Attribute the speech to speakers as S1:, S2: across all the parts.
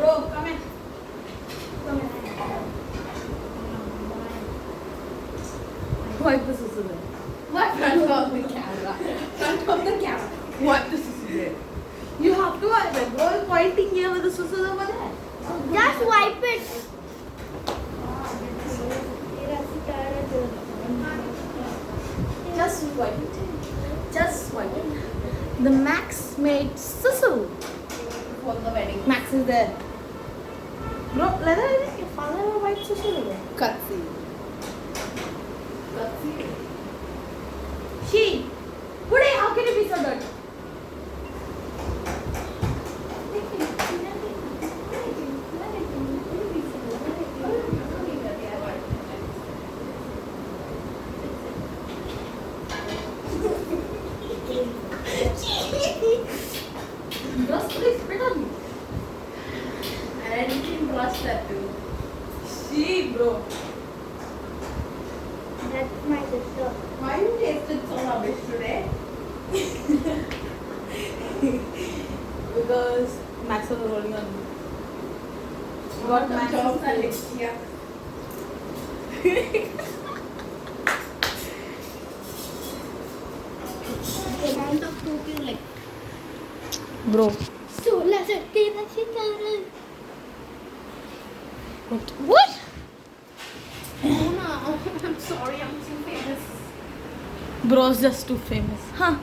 S1: Bro, come here. Come here. Wipe the susu there.
S2: My front of the camera.
S1: Front of the camera. Wipe the susu there. You have to wipe it. Bro is pointing here with the susu over there.
S3: Just wipe it.
S1: Just wipe it. Just wipe it. The Max made susu.
S2: For the wedding.
S1: Max is there. Bro, let her your father will wipe susu there.
S2: Cutscene.
S1: She. Buddy, how can you be so dirty? Just please spit on me.
S2: And I didn't brush that too.
S1: She, bro.
S3: That's my sister.
S2: Why you tasted so rubbish today?
S1: Because Max was rolling on me. Got Max.
S2: Jobs are like, yeah. The amount of cooking like
S1: Bro.
S3: Sola Satina Chitara.
S1: What?
S2: oh no, I'm sorry, I'm too famous.
S1: Bro's just too famous. Huh?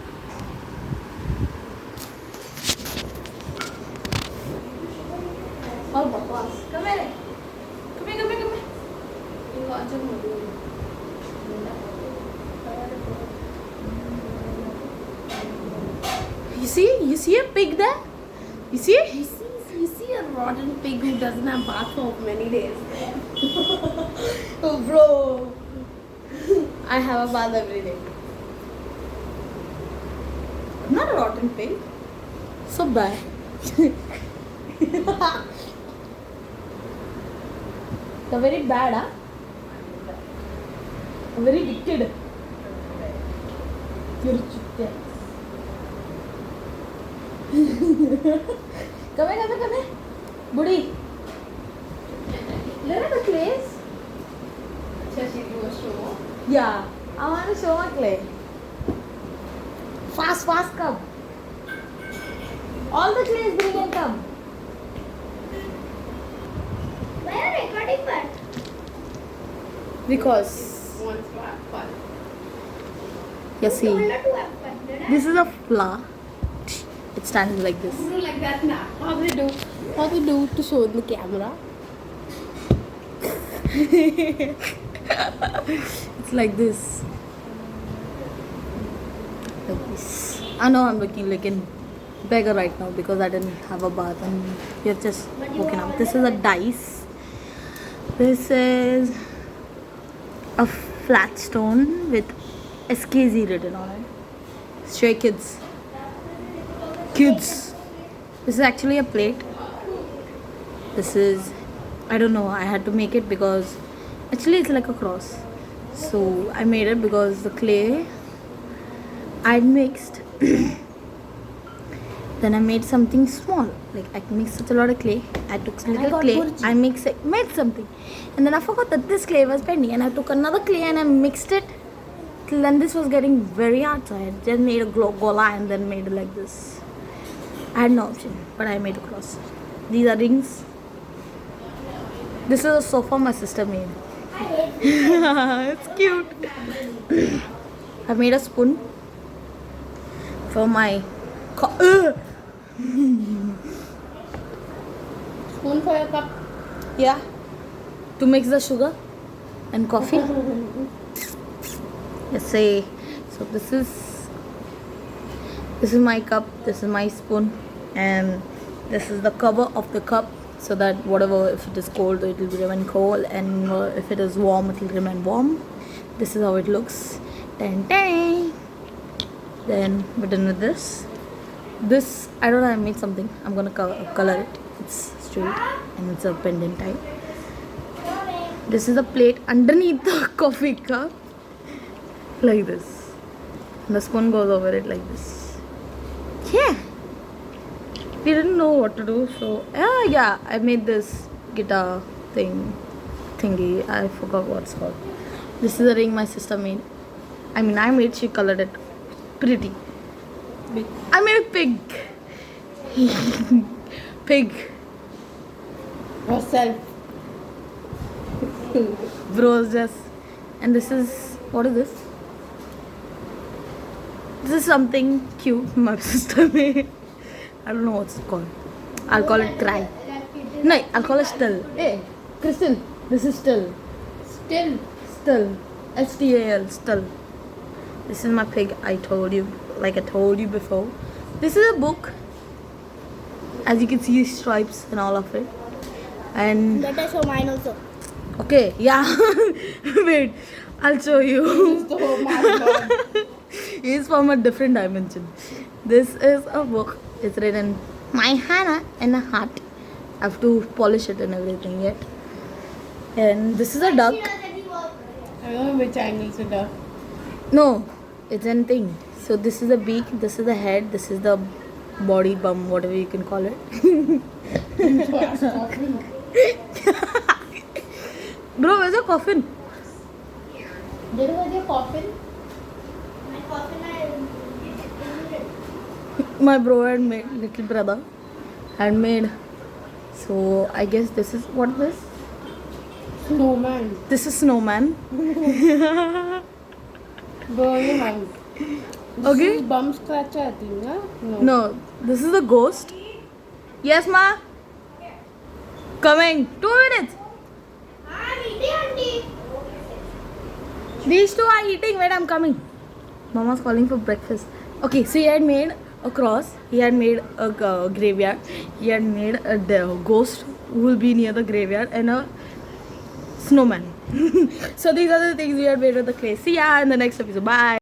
S1: All bakwas. Come here. Come here, come here, come here.
S2: You watch a movie.
S1: You see a pig there? You see?
S2: You see a rotten pig who doesn't have bath for many days.
S1: Oh, bro. I have a bath every day. I'm not a rotten pig. So bad. You're very bad, huh? Very wicked. You're chicken. Come here. Buddy. Let her the clays.
S2: Shall she do a show?
S1: Yeah. I want to show my clay. Fast, come. All the clays bring and come.
S3: Why are you recording part?
S1: Because,
S2: Wants to have fun.
S1: you see,
S3: Told her to have fun, did I?
S1: this is a flower. It stands like this.
S2: Do like that now. How they do? How they do to show the camera?
S1: It's like this. Like this. I know I'm looking like a beggar right now because I didn't have a bath and you're just
S3: But you
S1: woken
S3: are
S1: up. This is a dice. This is a flat stone with SKZ written on it. Stray Kids. Kids. This is actually a plate. This is, I don't know, I had to make it because actually it's like a cross. So I made it because the clay I mixed. Then I made something small. Like I mixed such a lot of clay. I took some little clay. I made something. And then I forgot that this clay was pending. And I took another clay and I mixed it. Till then this was getting very hard. So I just made a gola and then made it like this. I had no option. But I made a cross. These are rings. This is a sofa my sister made. It's cute. I made a spoon for my
S2: Spoon for your cup.
S1: yeah, to mix the sugar and coffee. Let's say, so this is my cup, this is my spoon, and this is the cover of the cup, so that whatever, if it is cold it will remain cold, and if it is warm it will remain warm. This is how it looks. Dang, dang. Then we're done with this. This, I don't know, I made something. I'm gonna color it. It's straight and it's a pendant type. This is a plate underneath the coffee cup, like this. And the spoon goes over it like this. Yeah. we didn't know what to do, so yeah, I made this guitar thingy. I forgot what it's called. This is a ring my sister made. I mean, I made. She colored it pretty.
S2: Big.
S1: I made a pig. Pig.
S2: Yourself.
S1: Bros just. And this is, what is this? This is something cute my sister made. I don't know what's it called. I'll call it cry. No, I'll call it still. Hey, Crystal, this is still.
S2: Still.
S1: Still. STAL, still. This is my pig, I told you. Like I told you before. This is a book. As you can see, stripes and all of it. And
S3: Let us show mine also.
S1: okay, yeah. Wait, I'll show you.
S2: Oh my god.
S1: It's from a different dimension. This is a book. It's written My Hannah and a heart. I have to polish it and everything yet. And this is a duck.
S2: I don't know which angle to do.
S1: No, it's a thing. So this is the beak, this is the head, this is the body bum, whatever you can call it. Bro, where's your coffin?
S2: There was your coffin.
S3: My coffin
S1: My bro had made, little brother had made. So I guess this is what this?
S2: Snowman.
S1: This is snowman.
S2: Burning hand.
S1: Okay.
S2: This is bum scratcher, I think, huh?
S1: No, this is a ghost. Yes, ma. Coming. 2 minutes.
S3: I'm eating, auntie.
S1: These two are eating. Wait, I'm coming. Mama's calling for breakfast. Okay, so he had made a cross. He had made a graveyard. He had made a ghost who will be near the graveyard and a snowman. So these are the things we had made with the clay. See ya in the next episode. Bye.